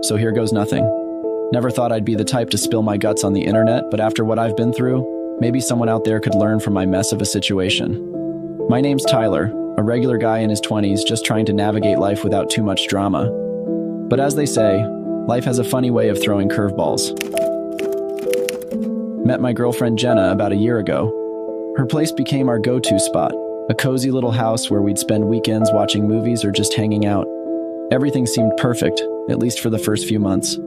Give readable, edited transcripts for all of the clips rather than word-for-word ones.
So here goes nothing. Never thought I'd be the type to spill my guts on the internet, but after what I've been through, maybe someone out there could learn from my mess of a situation. My name's Tyler, a regular guy in his 20s just trying to navigate life without too much drama. But as they say, life has a funny way of throwing curveballs. Met my girlfriend Jenna about a year ago. Her place became our go-to spot, a cozy little house where we'd spend weekends watching movies or just hanging out. Everything seemed perfect, at least for the first few months.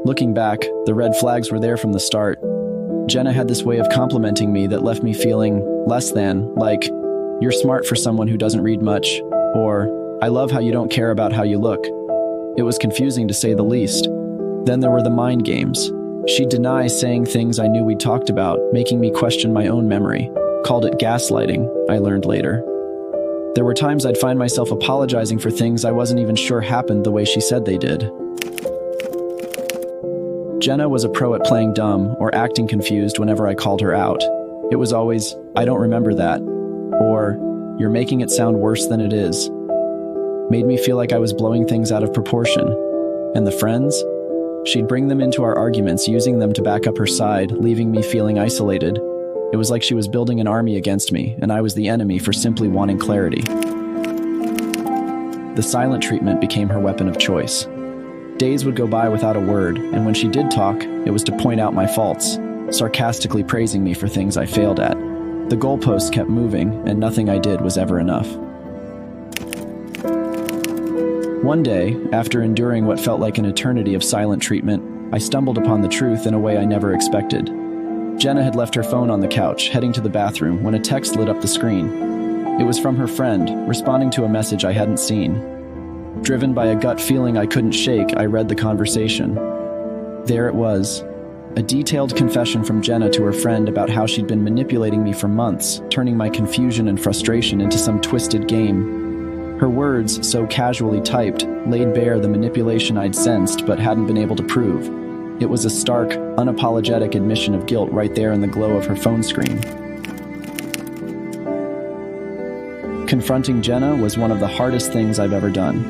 Looking back, the red flags were there from the start. Jenna had this way of complimenting me that left me feeling less than, like, "You're smart for someone who doesn't read much," or "I love how you don't care about how you look." It was confusing to say the least. Then there were the mind games. She'd deny saying things I knew we'd talked about, making me question my own memory. Called it gaslighting, I learned later. There were times I'd find myself apologizing for things I wasn't even sure happened the way she said they did. Jenna was a pro at playing dumb or acting confused whenever I called her out. It was always, "I don't remember that," or "You're making it sound worse than it is." Made me feel like I was blowing things out of proportion. And the friends? She'd bring them into our arguments, using them to back up her side, leaving me feeling isolated. It was like she was building an army against me, and I was the enemy for simply wanting clarity. The silent treatment became her weapon of choice. Days would go by without a word, and when she did talk, it was to point out my faults, sarcastically praising me for things I failed at. The goalposts kept moving, and nothing I did was ever enough. One day, after enduring what felt like an eternity of silent treatment, I stumbled upon the truth in a way I never expected. Jenna had left her phone on the couch, heading to the bathroom, when a text lit up the screen. It was from her friend, responding to a message I hadn't seen. Driven by a gut feeling I couldn't shake, I read the conversation. There it was, a detailed confession from Jenna to her friend about how she'd been manipulating me for months, turning my confusion and frustration into some twisted game. Her words, so casually typed, laid bare the manipulation I'd sensed but hadn't been able to prove. It was a stark, unapologetic admission of guilt right there in the glow of her phone screen. Confronting Jenna was one of the hardest things I've ever done.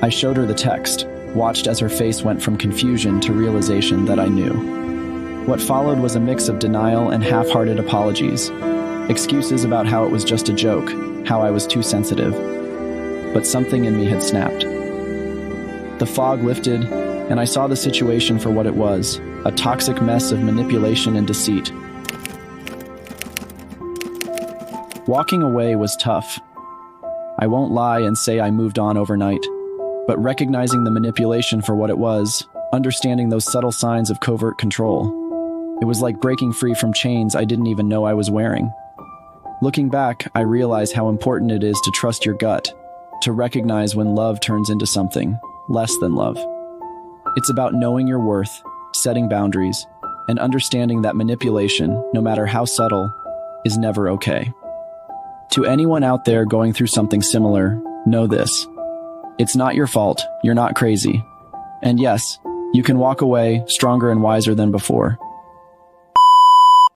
I showed her the text, watched as her face went from confusion to realization that I knew. What followed was a mix of denial and half-hearted apologies, excuses about how it was just a joke, how I was too sensitive. But something in me had snapped. The fog lifted, and I saw the situation for what it was, a toxic mess of manipulation and deceit. Walking away was tough. I won't lie and say I moved on overnight, but recognizing the manipulation for what it was, understanding those subtle signs of covert control, it was like breaking free from chains I didn't even know I was wearing. Looking back, I realize how important it is to trust your gut, to recognize when love turns into something less than love. It's about knowing your worth, setting boundaries, and understanding that manipulation, no matter how subtle, is never okay. To anyone out there going through something similar, know this. It's not your fault, you're not crazy. And yes, you can walk away stronger and wiser than before.